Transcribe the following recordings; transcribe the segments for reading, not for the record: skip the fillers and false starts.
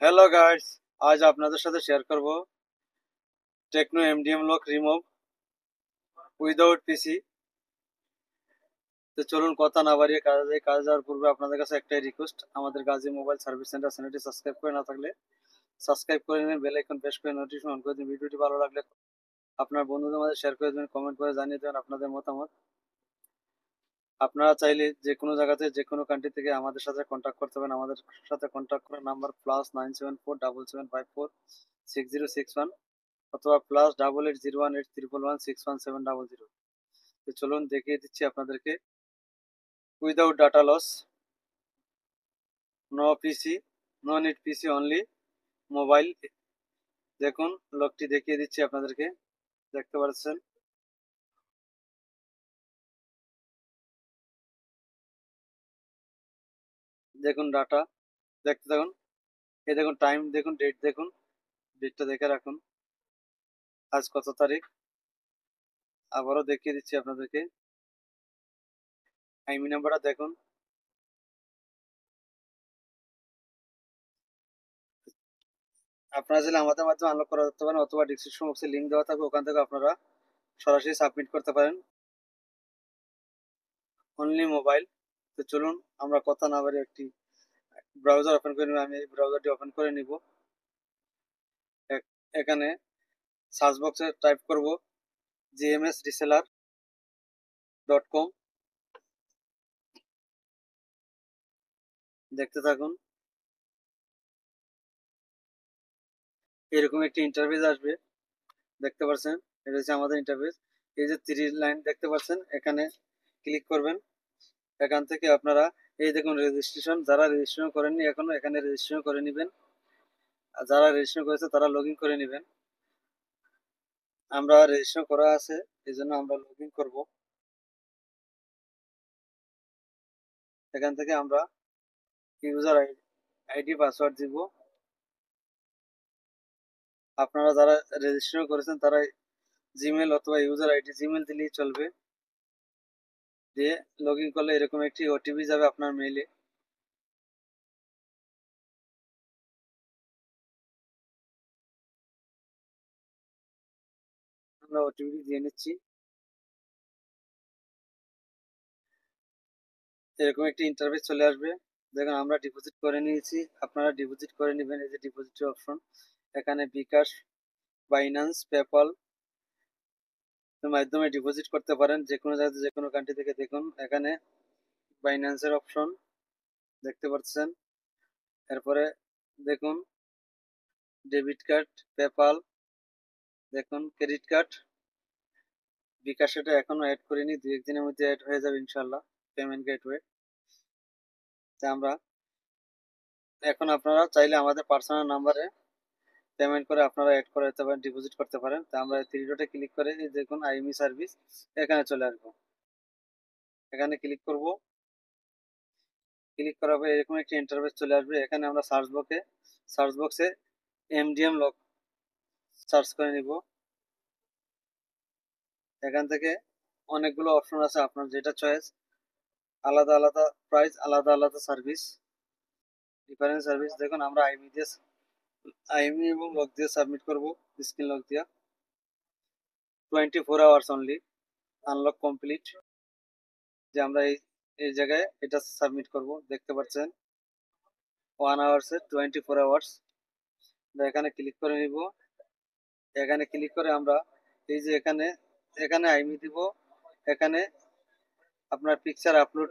Hello guys, আজ আপনাদের সাথে শেয়ার করব Tecno MDM lock remove without PC. তো চলুন কথা না বাড়িয়ে কাজে যাই। কাজে যাওয়ার পূর্বে আপনাদের কাছে একটাই রিকোয়েস্ট, আমাদের গাজী মোবাইল সার্ভিস সেন্টার চ্যানেলটি সাবস্ক্রাইব করে না থাকলে সাবস্ক্রাইব করে নিন, বেল আইকন প্রেস করে নোটিফিকেশন অন করে দিন। ভিডিওটি ভালো লাগলে আপনার বন্ধুদের মাঝে শেয়ার করে দেবেন, কমেন্ট করে জানিয়ে দেবেন আপনাদের মতামত। আপনারা চাইলে যে কোনো জায়গাতে যে কোনো কান্ট্রি থেকে আমাদের সাথে কন্ট্যাক্ট করতে পারেন। আমাদের সাথে কন্ট্যাক্ট করার নাম্বার +97477560661 অথবা +880181316170। তো চলুন দেখিয়ে দিচ্ছি আপনাদেরকে। উইদাউট ডাটা লস, নো পিসি, নো নিড পিসি, অনলি মোবাইল। দেখুন লকটি দেখিয়ে দিচ্ছি আপনাদেরকে, দেখতে পাচ্ছেন। দেখুন ডাটা, দেখতে থাকুন। এই দেখুন টাইম, দেখুন ডেট, দেখুন ডেটটা দেখে রাখুন, আজ কত তারিখ। আবারও দেখিয়ে দিচ্ছি আপনাদেরকে, আইমি নাম্বারটা দেখুন। আপনারা চাইলে আমাদের মাধ্যমে আনলক করা করতে পারেন অথবা ডিসক্রিপশন বক্সে লিঙ্ক দেওয়া থাকবে, ওখান থেকে আপনারা সরাসরি সাবমিট করতে পারেন, অনলি মোবাইল। তো চলুন আমরা কথা না বাড়িয়ে একটি ব্রাউজার ওপেন করে নিব। আমি এই ব্রাউজারটি ওপেন করে নিব। এখানে সার্চ বক্সে টাইপ করব gmsreseller.com। দেখতে থাকুন, এরকম একটি ইন্টারফেস আসবে, দেখতে পাচ্ছেন। এটা হচ্ছে আমাদের ইন্টারফেস। এই যে 3 লাইন দেখতে পাচ্ছেন, এখানে ক্লিক করবেন। এখান থেকে আপনারা এই দেখুন রেজিস্ট্রেশন, যারা রেজিস্ট্রেশন করেননি এখনো এখানে রেজিস্ট্রেশন করে নেবেন, আর যারা রেজিস্ট্রেশন করেছে তারা লগ ইন করে নেবেন। আমরা রেজিস্ট্রেশন করা আছে, এই জন্য আমরা লগ ইন করবো। এখান থেকে আমরা ইউজার আইডি পাসওয়ার্ড দিব। আপনারা যারা রেজিস্ট্রেশন করেছেন তারা জিমেল অথবা ইউজার আইডি, জিমেল দিলেই চলবে। দিয়ে লগ ইন করলে এরকম একটি ওটিপি যাবে আপনার মেইলে। আমরা ওটিপি দিয়ে নিচ্ছি। এরকম একটি ইন্টারফেস চলে আসবে। দেখুন আমরা ডিপোজিট করে নিয়েছি, আপনারা ডিপোজিট করে নেবেন। এই যে ডিপোজিটের অপশন, এখানে বিকাশ, বাইন্যান্স, পেপাল মাধ্যমে ডিপোজিট করতে পারেন যে কোনো জায়গাতে যে কোনো কান্ট্রি থেকে। দেখুন এখানে বাইন্যান্সের অপশন দেখতে পাচ্ছেন। এরপরে দেখুন ডেবিট কার্ড, পেপাল, দেখুন ক্রেডিট কার্ড, বিকাশ। এটা এখনো অ্যাড করিনি, 2-1 দিনের মধ্যে অ্যাড হয়ে যাবে ইনশাল্লাহ পেমেন্ট গেটওয়ে। তা আমরা এখন আপনারা চাইলে আমাদের পার্সোনাল নাম্বারে পেমেন্ট করে আপনারা অ্যাড করে দিতে পারেন, ডিপোজিট করতে পারেন। তা আমরা 3 ডটে ক্লিক করে দেখুন আইএমই সার্ভিস, এখানে চলে আসবো। এখানে ক্লিক করব। ক্লিক করার পরে এরকম একটি ইন্টারফেস চলে আসবে। এখানে আমরা সার্চ বক্সে এমডিএম লক সার্চ করে নিব। এখান থেকে অনেকগুলো অপশন আছে, আপনার যেটা চয়েস। আলাদা আলাদা প্রাইস, আলাদা আলাদা সার্ভিস, ডিফারেন্ট সার্ভিস। দেখুন আমরা আইএমই এবং লক দিয়ে সাবমিট করব, স্ক্রিন লক দিয়ে। 24 আওয়ার্স অনলি, আনলক কমপ্লিট। যে আমরা এই এই জায়গায় এটা সাবমিট করব, দেখতে পাচ্ছেন 1 আওয়ার্সে 24 আওয়ার্স। এখানে ক্লিক করে নিব। এখানে ক্লিক করে আমরা এই যে এখানে এখানে আইমি দিব, এখানে আপনার পিকচার আপলোড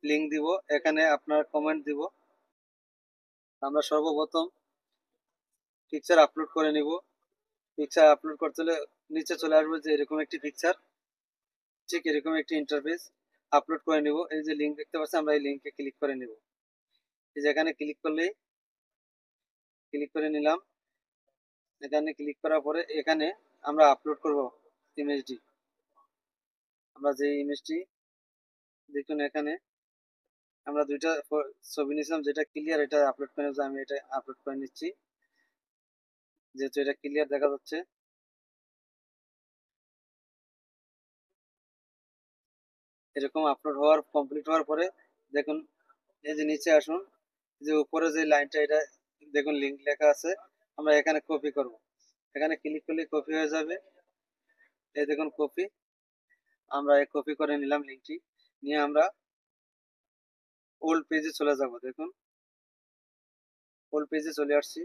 লিঙ্ক দিব, এখানে আপনার কমেন্ট দিব। আমরা সর্বপ্রথম পিকচার আপলোড করে নিব। পিকচার আপলোড করতে হলে নিচে চলে আসবে যে এরকম একটি পিকচার, ঠিক এরকম একটি ইন্টারফেস আপলোড করে নিব। এই যে লিঙ্ক দেখতে পাচ্ছেন, আমরা এই লিঙ্কে ক্লিক করে নিব। এই যে এখানে ক্লিক করলেই ক্লিক করে নিলাম। এখানে ক্লিক করার পরে এখানে আমরা আপলোড করব ইমেজটি। আমরা যে ইমেজটি দেখুন, এখানে আমরা দুইটা ছবি নিয়েছিলাম, যেটা ক্লিয়ার এটা আপলোড করে নিচ্ছি। আমি এটা আপলোড করে নিচ্ছি যেহেতু এটা ক্লিয়ার দেখা যাচ্ছে। এরকম আপলোড হওয়ার কমপ্লিট হওয়ার পরে দেখুন এই যে নিচে আসুন, যে উপরে যে লাইনটা এটা দেখুন লিঙ্ক লেখা আছে, আমরা এখানে কপি করব। এখানে ক্লিক করলে কপি হয়ে যাবে। এই দেখুন কপি, আমরা এই কপি করে নিলাম লিঙ্কটি, নিয়ে আমরা ওল্ড পেজে চলে যাব। দেখুন ওল্ড পেজে চলে আসছি।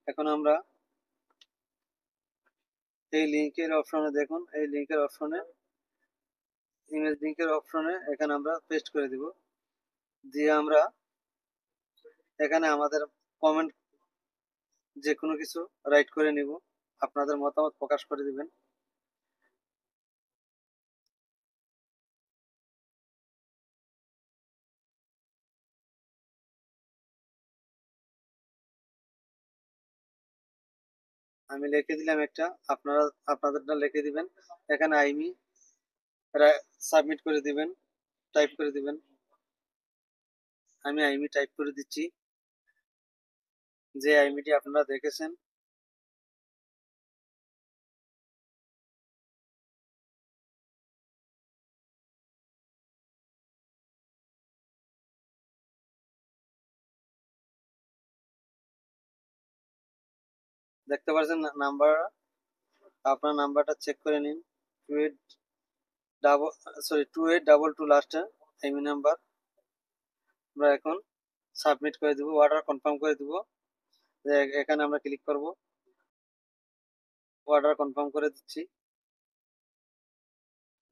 এখন আমরা এই লিঙ্কের অপশনে, দেখুন এই লিঙ্কের অপশনে, ইমেজ লিঙ্কের অপশনে এখানে আমরা পেস্ট করে দিব। দিয়ে আমরা এখানে আমাদের কমেন্ট যে কোনো কিছু রাইট করে নিব, আপনাদের মতামত প্রকাশ করে দিবেন। আমি লিখে দিলাম একটা, আপনারা আপনাদেরটা লিখে দিবেন। এখানে আইমি সাবমিট করে দিবেন, টাইপ করে দিবেন। আমি আইমি টাইপ করে দিচ্ছি, যে আইমিটি আপনারা দেখেছেন। দেখতে পাচ্ছেন নাম্বার, আপনার নাম্বারটা চেক করে নিন। 2822 লাস্টে আইমি নাম্বার। আমরা এখন সাবমিট করে দিব, অর্ডার কনফার্ম করে দিব। এখানে আমরা ক্লিক করব, অর্ডার কনফার্ম করে দিচ্ছি।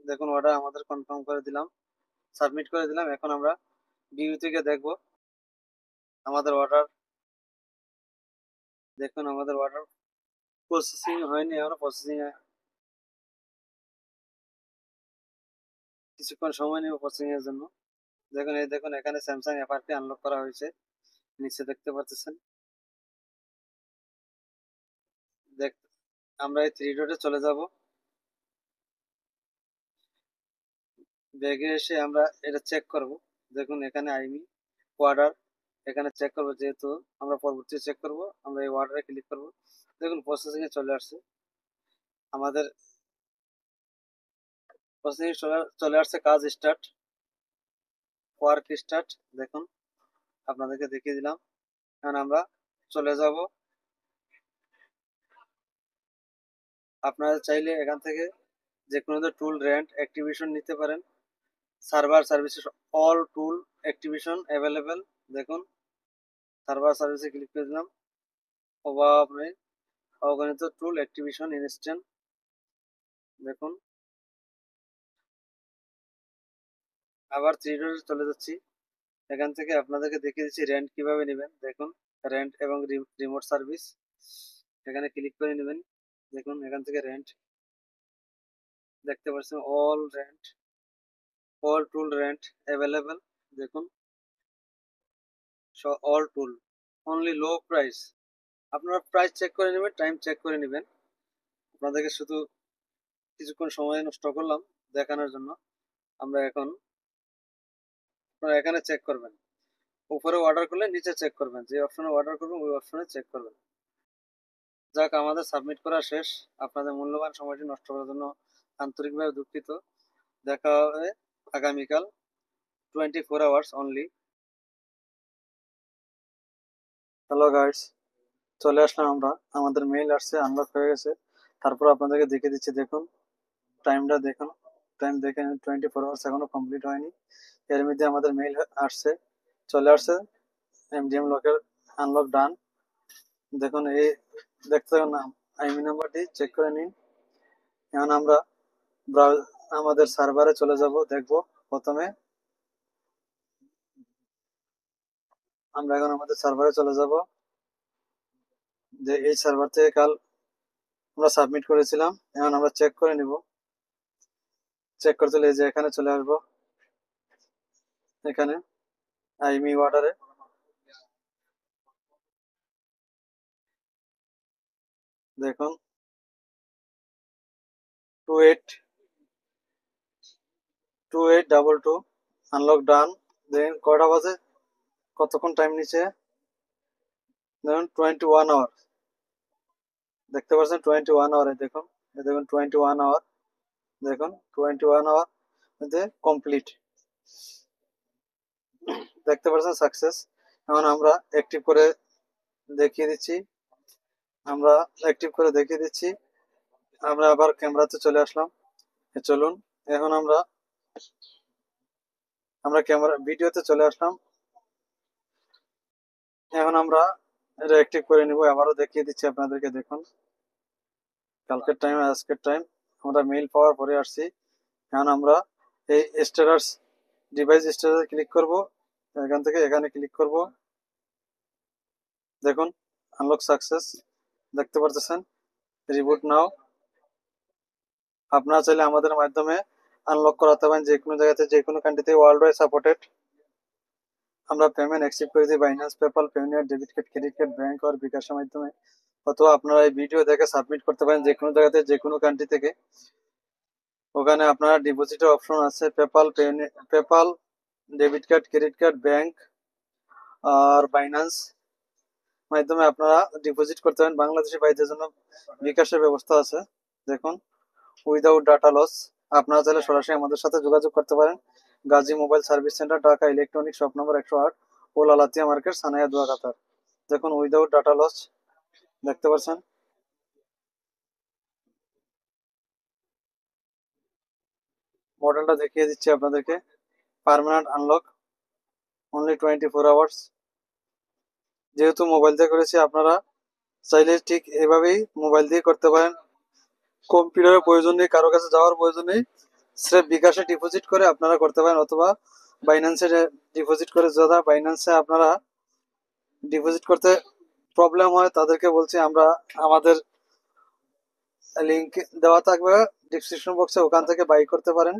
দেখুন অর্ডার আমাদের কনফার্ম করে দিলাম, সাবমিট করে দিলাম। এখন আমরা ভিউ থেকে দেখব আমাদের অর্ডার। দেখুন আমাদের অর্ডার প্রসেসিং হয়নি, এখনো প্রসেসিং কিছুক্ষণ সময় নেবে প্রসেসিং এর জন্য। দেখুন এই দেখুন এখানে স্যামসাং এফআরপি আনলক করা হয়েছে, নিচে দেখতে পাচ্ছেন। দেখ, আমরা এই থ্রি ডটে চলে যাব। ব্যাগে এসে আমরা এটা চেক করব। দেখুন এখানে আইমি অর্ডার, এখানে চেক করব, যেহেতু আমরা পরবর্তী চেক করব, আমরা এই অর্ডারে ক্লিক করব। দেখুন প্রসেসিং এ চলে আসছে, আমাদের প্রসেসিং চলে আসছে। কাজ স্টার্ট, ওয়ার্ক স্টার্ট। দেখুন আপনাদেরকে দেখিয়ে দিলাম। এখন আমরা চলে যাব। আপনারা চাইলে এখান থেকে যে কোনো টুল রেন্ট অ্যাক্টিভেশন নিতে পারেন। সার্ভার সার্ভিসেস অল টুল অ্যাক্টিভেশন অ্যাভেলেবেল। দেখুন সার্ভার সার্ভিসে ক্লিক করে দিলাম। অগণিত টুল অ্যাক্টিভেশন ইনস্ট্যান্ট। দেখুন আবার থ্রি ডটে চলে যাচ্ছি। এখান থেকে আপনাদেরকে দেখিয়ে দিচ্ছি রেন্ট কিভাবে নেবেন। দেখুন রেন্ট এবং রিমোট সার্ভিস, এখানে ক্লিক করে নেবেন। দেখুন এখান থেকে রেন্ট দেখতে পাচ্ছেন, অল রেন্ট, অল টুল রেন্ট অ্যাভেলেবেল। দেখুন অল টুল অনলি লো প্রাইস। আপনারা প্রাইস চেক করে নেবেন, টাইম চেক করে নেবেন। আপনাদেরকে শুধু কিছুক্ষণ সময় নষ্ট করলাম দেখানোর জন্য। আমরা এখন, আপনারা এখানে চেক করবেন, উপরে অর্ডার করলে নিচে চেক করবেন, যে অপশনে অর্ডার করবেন ওই অপশনে চেক করবেন। যাক, আমাদের সাবমিট করা শেষ। আপনাদের মূল্যবান সময়টি নষ্ট করার জন্য আন্তরিকভাবে দুঃখিত। দেখা হবে আগামীকাল 24 আওয়ার্স অনলি। হ্যালো গাইস, চলে আসলাম আমরা। আমাদের মেইল আসছে, আনলক হয়ে গেছে। তারপর আপনাদেরকে দেখে দিচ্ছি। দেখুন টাইমটা দেখুন, টাইম দেখেন, 24 আওয়ার্স এখনো কমপ্লিট হয়নি। এর মধ্যে আমাদের মেইল আসছে, চলে আসছে এমডিএম লকের আনলক ডান। দেখুন এই দেখতে থাকুন না, আইমি নাম্বারটি চেক করে নিন। এখন আমরা আমাদের সার্ভারে চলে যাব। দেখব প্রথমে আমরা এখন আমাদের সার্ভারে চলে যাব, যে এই সার্ভার থেকে কাল আমরা সাবমিট করেছিলাম। এখন আমরা চেক করে নিব। চেক করতে হলে যে এখানে চলে আসবো, এখানে আইমি অর্ডারে দেখুন 2822 আনলক ডান। দেন কয়টা বাজে, কতক্ষণ টাইম নিচ্ছে, দেখুন 21 আওয়ার। দেখতে পাচ্ছেন 21 আওয়ারে, দেখুন এই দেখুন 21 আওয়ার। দেখুন 21 আওয়ার মধ্যে কমপ্লিট। দেখতে পাচ্ছেন সাকসেস। এখন আমরা অ্যাক্টিভ করে দেখিয়ে দিচ্ছি, আমরা অ্যাক্টিভ করে দেখিয়ে দিচ্ছি। আমরা আবার ক্যামেরাতে চলে আসলাম। চলুন এখন আমরা ক্যামেরা ভিডিওতে চলে আসলাম। এখন আমরা এটা অ্যাক্টিভ করে নিব। আবারও দেখিয়ে দিচ্ছি আপনাদেরকে, দেখুন কালকের টাইম আজকের টাইম আমরা মেইল পাওয়ার পরে আসছি। এখন আমরা এই স্ট্যাটাস ডিভাইস স্ট্যাটাসে ক্লিক করব। এখান থেকে এখানে ক্লিক করব। দেখুন আনলক সাকসেস দেখতে পারতেছেন। রিবুট নাও। আপনারা চাইলে আমাদের মাধ্যমে আনলক করাতে পারেন যে কোনো জায়গাতে, যে কোনো কান্ট্রিতে, ওয়ার্ল্ড ওয়াইড সাপোর্টেড। আমরা পেমেন্ট অ্যাকসেপ্ট করে দিই Binance, PayPal, Payoneer, debit card, credit card, bank আর বিকাশের মাধ্যমে। অথবা আপনারা এই ভিডিও দেখে সাবমিট করতে পারেন যে কোনো জায়গাতে, যে কোনো কান্ট্রি থেকে। ওখানে আপনারা ডিপোজিটের অপশন আছে, PayPal, debit card, credit card, bank আর বাইন্যান্স মাধ্যমে আপনারা ডিপোজিট করতে পারেন। বাংলাদেশি ভাইদের জন্য বিকাশের ব্যবস্থা আছে। দেখুন উইদাউট ডাটা লস। আপনারা চাইলে সরাসরি আমাদের সাথে যোগাযোগ করতে পারেন। Gazi mobile service centre, Dhaka electronic, shop number 108, ওল আলাতিয়া মার্কেট, সানায়া, দোয়া, কাতার। দেখুন উইদাউট ডাটা লস দেখতে পাচ্ছেন। মডেলটা দেখিয়ে দিচ্ছি আপনাদেরকে। Permanent unlock, only 24 hours. যেহেতু মোবাইল দিয়ে করেছি, আপনারা চাইলে ঠিক এভাবেই মোবাইল দিয়ে করতে পারেন। কম্পিউটারের প্রয়োজন নেই, কারো কাছে যাওয়ার প্রয়োজন নেই। স্রেফ বিকাশে ডিপোজিট করে আপনারা করতে পারেন, অথবা বাইন্যান্সে ডিপোজিট করে। যারা বাইন্যান্সে আপনারা ডিপোজিট করতে প্রবলেম হয় তাদেরকে বলছি, আমাদের লিংক দেওয়া থাকবে ডিসক্রিপশন বক্সে, ওখান থেকে বাই করতে পারেন।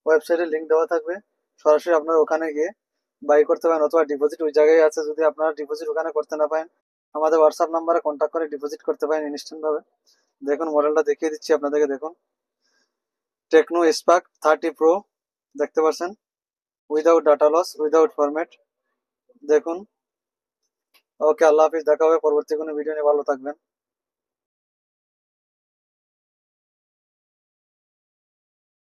ওয়েবসাইটের লিংক দেওয়া থাকবে, সরাসরি আপনারা ওখানে গিয়ে বাই করতে পারেন, অথবা ডিপোজিট ওই জায়গায় আছে। যদি আপনারা ডিপোজিট ওখানে করতে না পারেন, আমাদের হোয়াটসঅ্যাপ নাম্বারে কন্ট্যাক্ট করে ডিপোজিট করতে পারেন ইনস্ট্যান্ট ভাবে। দেখুন মডেলটা দেখিয়ে দিচ্ছি আপনাদেরকে। দেখুন টেকনো স্পার্ক 30 প্রো দেখতে পাচ্ছেন, without data loss, without format. দেখুন। ওকে, আল্লাহ হাফিজ, দেখা হবে পরবর্তী কোনো ভিডিও নিয়ে। ভালো থাকবেন।